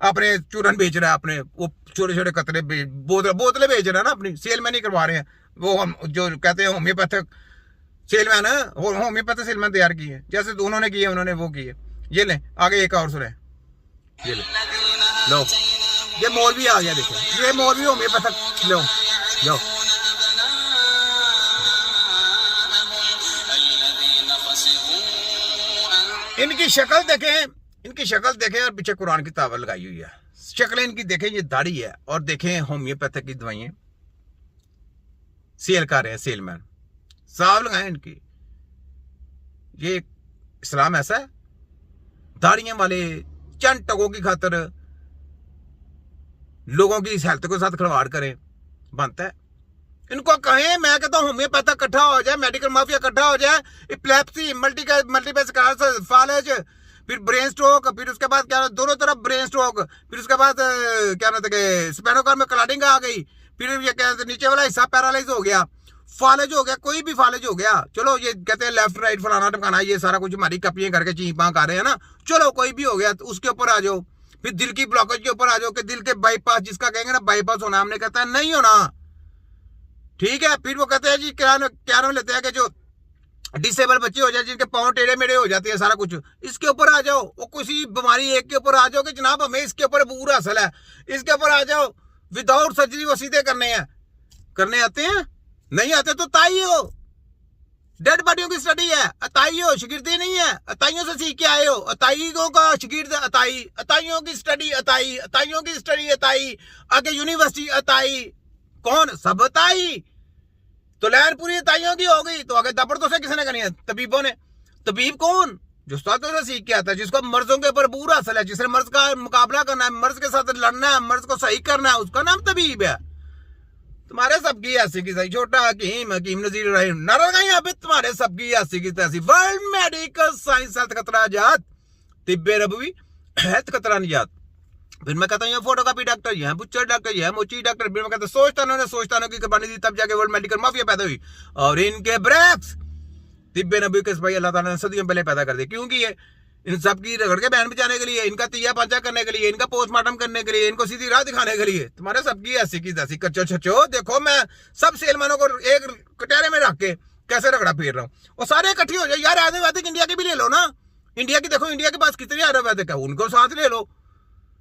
अपने चूरन बेच रहा है, अपने वो छोटे छोटे कतरे बोतलें बेच रहा है ना, अपनी सेलमैन ही करवा रहे हैं। वो हम जो कहते हैं होम्योपैथिक सेलमैन है, होम्योपैथिक सेलमैन तैयार की है, जैसे उन्होंने किए, उन्होंने वो किए। ये ले आगे एक और सुने, ये ले लो, ये मौलवी आ गया, देखो ये मौलवी होम्योपैथिक, लो लो इनकी शक्ल देखें, इनकी शक्ल देखें और पीछे कुरान की तावर लगाई हुई है। शक्लें इनकी देखें, ये दाढ़ी है, और देखें होम्योपैथिक की दवाइयां सेल कर रहे हैं, सेलमैन साफ लगाए इनकी। ये इस्लाम ऐसा है? दाढ़ियां वाले चंद टकों की खातर लोगों की हेल्थ के साथ खिलवाड़ करें, बनता है? इनको कहें, मैं कहता हूं होम्योपैथिक इकट्ठा हो जाए, मेडिकल माफिया इकट्ठा हो जाए, एपिलेप्सी, मल्टीपल स्क्लेरोसिस, फालेज, फिर ब्रेन स्ट्रोक, फिर उसके बाद क्या दोनों तरफ ब्रेन स्ट्रोक, फिर उसके बाद क्या कहते हैं स्पाइनल कॉर्ड में क्लॉटिंग आ गई, फिर ये कहते नीचे वाला हिस्सा पैरालाइज हो गया, फालेज हो गया, कोई भी फालेज हो गया, चलो ये कहते हैं लेफ्ट राइट फलाना टमकाना, ये सारा कुछ हमारी कपियां करके चीपा कर रहे हैं ना, चलो कोई भी हो गया तो उसके ऊपर आ जाओ। फिर दिल की ब्लॉकेज के ऊपर आ जाओ कि दिल के बाईपास, जिसका कहेंगे ना बाईपास होना, हमने कहता है नहीं होना, ठीक है। फिर वो कहते हैं जी क्या नाम लेते हैं कि जो डिसेबल बच्चे हो जाए, जिनके पाँव टेढ़े मेढ़े हो जाते हैं, सारा कुछ इसके ऊपर आ जाओ। वो किसी बीमारी एक के ऊपर आ जाओ कि जनाब हमें इसके ऊपर पूरा असल है, इसके ऊपर आ जाओ, विदाउट सर्जरी वो सीधे करने हैं। करने आते हैं? नहीं आते तो ताई हो, डेड बॉडियों की स्टडी है, अताई हो, शिगिर्दी नहीं है, अताइयों से सीख के आए हो, अताइयों का शिगिर्द अताई, अताइयों की स्टडी अताई, अताइयों की स्टडी अताई, आगे यूनिवर्सिटी अताई, कौन? सब अताई। तो लहर पूरी अताइयों की हो गई, तो आगे दपड़ तो से किसने करनी है? तबीबों ने। तबीब कौन? जो उस्तादों से सीख के आता है, जिसको मर्जों के ऊपर पूरा असल है, जिसने मर्ज का मुकाबला करना है, मर्ज के साथ लड़ना है, मर्ज को सही करना है, उसका नाम तबीब है। तुम्हारे सबकी ऐसी की सही, छोटा हकीम, हकीम नजीर रहीम, नारायण अभी तुम्हारे सबकी ऐसी की तैसी। वर्ल्ड मेडिकल साइंस हेल्थ खतरा जात, तिब्बे रबवी हेल्थ खतरा निजात। फिर मैं कहता हूँ ये फोटोकॉपी डॉक्टर, यह बुच्चर डॉक्टर, यह मोची डॉक्टर। फिर मैं कहता सोचता की कुर्बानी दी, तब जाके वर्ल्ड मेडिकल माफिया पैदा हुई। और इनके ब्रेक्स तिब्बे नबी के भाई अल्लाह ताला ने सदियों पहले पैदा कर दिए। क्योंकि ये इन सब की रगड़ के बहन बचाने के लिए, इनका तिया पांचा करने के लिए, इनका पोस्टमार्टम करने के लिए, इनको सीधी राह दिखाने के लिए। तुम्हारे सबकी ऐसी की तैसी कच्चो छचो। देखो मैं सब सेलमैनों को एक कटहरे में रख के कैसे रगड़ा फेर रहा हूँ। और सारे इकट्ठी हो जाए यार, आयुर्वेदिक इंडिया की भी ले लो ना। इंडिया की देखो, इंडिया के पास कितनी आयुर्वेदिक है, उनको साथ ले लो,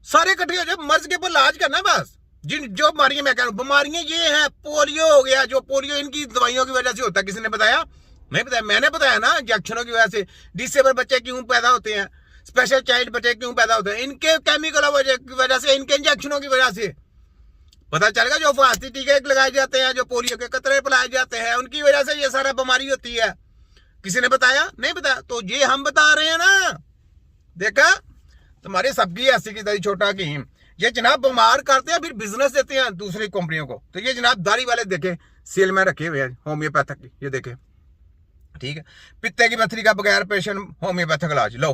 सारे इकट्ठे हो जाए, मर्ज के ऊपर इलाज करना बस। जिन जो बीमारियां मैं कह रहा हूँ, बीमारियां ये है, पोलियो हो गया, जो पोलियो इनकी दवाइयों की वजह से होता है। किसी ने बताया? नहीं बताया, मैंने बताया ना, इंजेक्शनों की वजह से डिसेबल बच्चे क्यों पैदा होते हैं, स्पेशल चाइल्ड बच्चे क्यों पैदा होते हैं, इनके केमिकल की वजह से, इनके इंजेक्शनों की वजह से पता चलेगा। जो फांसी टीके लगाए जाते हैं, जो पोलियो के कतरे पिलाए जाते हैं, उनकी वजह से ये सारा बीमारी होती है। किसी ने बताया? नहीं बताया, तो ये हम बता रहे हैं ना। देखा, तुम्हारे सबकी ऐसी की तरी छोटा की ये जनाब बीमार करते हैं, फिर बिजनेस देते हैं दूसरी कंपनियों को। तो ये जनाब दाढ़ी वाले देखे सेल में रखे हुए हैं होम्योपैथिक की, ये देखे, ठीक है। पित्ते की पथरी का बगैर ऑपरेशन होम्योपैथिक इलाज, लो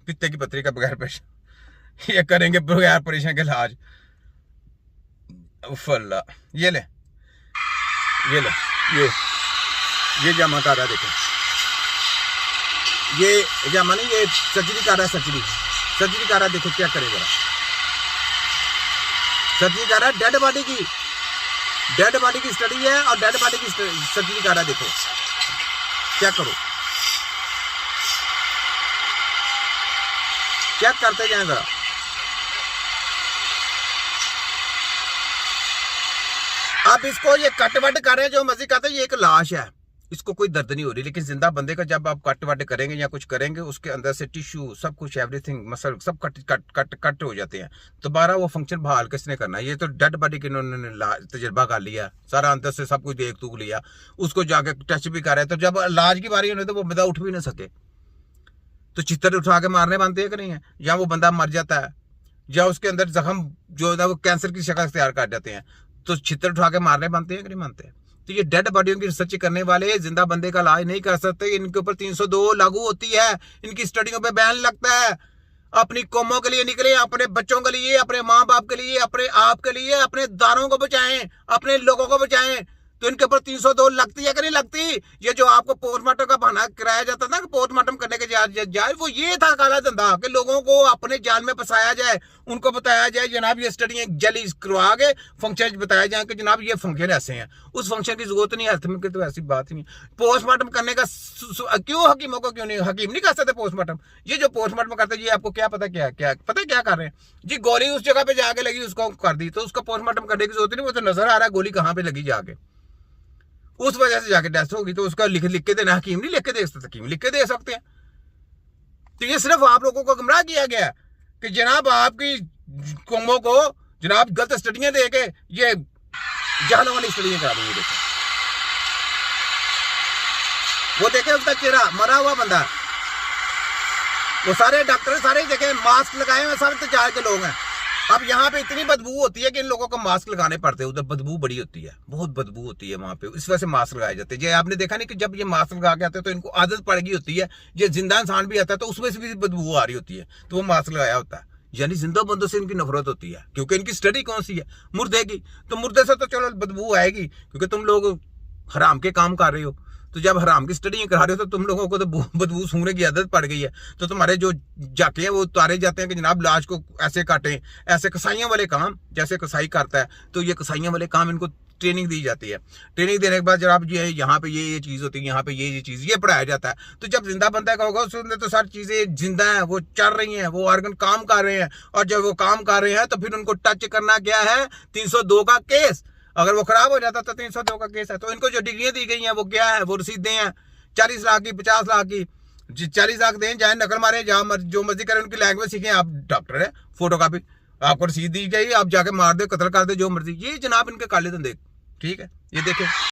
पित्ते की पथरी का बगैर ऑपरेशन ये करेंगे बगैर ऑपरेशन के इलाज। उफल्ला, ये ले, ये ले, ये जमा कर रहा है, देखो ये जमा नहीं, ये सर्जरी कर रहा है, सर्जरी कर रहा है। देखो क्या करेगा, सर्जरी कर रहा है, डेड बॉडी की स्टडी है और डेड बॉडी की सर्जरी कर रहा है। देखो क्या करो, चेक करते जाए जरा। अब इसको ये कट वट कर रहे हैं, जो मर्जी कहते हैं, ये एक लाश है, इसको कोई दर्द नहीं हो रही। लेकिन जिंदा बंदे का जब आप कट वट करेंगे या कुछ करेंगे, उसके अंदर से टिश्यू सब कुछ, एवरीथिंग, मसल सब कट हो जाते हैं। दोबारा वो फंक्शन बहाल किसने करना है? ये तो डेड बॉडी के इन्होंने तजर्बा कर लिया, सारा अंदर से सब कुछ देख तूक लिया, उसको जाके टच भी कर रहे हैं। तो जब इलाज की बारी होने तो वो बंदा उठ भी ना सके, तो चित्तर उठा के मारने बनते हैं कि नहीं है? या वो बंदा मर जाता है, या उसके अंदर जख्म जो है वो कैंसर की शक्ल तैयार कर जाते हैं, तो चित्तर उठा के मारने बनते हैं कि नहीं बनते? तो ये डेड बॉडियों की रिसर्च करने वाले जिंदा बंदे का इलाज नहीं कर सकते। इनके ऊपर 302 लागू होती है, इनकी स्टडियों पे बैन लगता है। अपनी कौमों के लिए निकले, अपने बच्चों के लिए, अपने माँ बाप के लिए, अपने आप के लिए, अपने दानों को बचाएं, अपने लोगों को बचाएं। तो इनके ऊपर 302 लगती है कि नहीं लगती? ये जो आपको पोस्टमार्टम का बहाना कराया जाता था कि पोस्टमार्टम करने के जाए, वो ये था काला धंधा कि लोगों को अपने जाल में फंसाया जाए, उनको बताया जाए जनाब ये स्टडियां जली करवा के फंक्शन बताया जाए कि जनाब ये फंक्शन ऐसे हैं। उस फंक्शन की जरूरत नहीं, हेल्थ में की तो ऐसी बात ही नहीं। पोस्टमार्टम करने का क्यों हकीमों को क्यों नहीं, हकीम नहीं कर सकते पोस्टमार्टम? ये जो पोस्टमार्टम करते हैं ये आपको क्या पता क्या पता क्या कर रहे हैं जी? गोली उस जगह पे जाके लगी, उसको कर दी, तो उसका पोस्टमार्टम करने की जरूरत नहीं, वो तो नजर आ रहा है गोली कहां पे लगी जाके, उस वजह से जाके डेथ होगी। तो उसका लिख के देना, हकीम नहीं लिख के दे सकते, हकीम लिख के दे सकते हैं। तो ये सिर्फ आप लोगों को गुमराह किया गया कि जनाब आपकी कौमों को जनाब गलत स्टडियां दे के ये जहनम वाली स्टडियां करा देंगे। देखो वो देखे उसका चेहरा, मरा हुआ बंदा, वो सारे डॉक्टर सारे देखे मास्क लगाए हुए, सब इंतजार के लोग हैं। अब यहाँ पे इतनी बदबू होती है कि इन लोगों को मास्क लगाने पड़ते हैं, उधर बदबू बड़ी होती है, बहुत बदबू होती है वहां पे, इस वजह से मास्क लगाए जाते हैं। ये आपने देखा नहीं कि जब ये मास्क लगा के आते हैं तो इनको आदत पड़ गई होती है, ये जिंदा इंसान भी आता है तो उसमें से भी बदबू आ रही होती है, तो वो मास्क लगाया होता है। यानी जिंदा बंदों से इनकी नफरत होती है, क्योंकि इनकी स्टडी कौन सी है, मुर्दे की। तो मुर्दे से तो चलो बदबू आएगी, क्योंकि तुम लोग हराम के काम कर रहे हो। तो जब हराम की स्टडी करा रहे हो तो तुम लोगों को तो बदबू सूंघने की आदत पड़ गई है, तो तुम्हारे जो जाके हैं वो उतारे जाते हैं कि जनाब लाश को ऐसे काटें, ऐसे कसाइयों वाले काम, जैसे कसाई करता है तो ये कसाइयों वाले काम इनको ट्रेनिंग दी जाती है। ट्रेनिंग देने के बाद जनाब ये यहाँ पे ये चीज़ होती है, यहाँ पे ये चीज़ ये पढ़ाया जाता है। तो जब जिंदा बंदा का होगा उसमें तो सारी चीज़ें जिंदा हैं, वो चल रही हैं, वो ऑर्गन काम कर रहे हैं, और जब वो काम कर रहे हैं तो फिर उनको टच करना क्या है, 302 का केस। अगर वो खराब हो जाता तो 302 का केस है। तो इनको जो डिग्रियां दी गई हैं वो क्या है, वो रसीदें हैं 40 लाख की, 50 लाख की। 40 लाख दें, चाहे नकल मारे, जहाँ जो मर्जी करें, उनकी लैंग्वेज सीखें। आप डॉक्टर है, फोटो कॉपी आपको रसीद दी गई, आप जाके मार दे, कत्ल कर दे, जो मर्जी। ये जनाब इनके काले धंधे, ठीक है, ये देखें।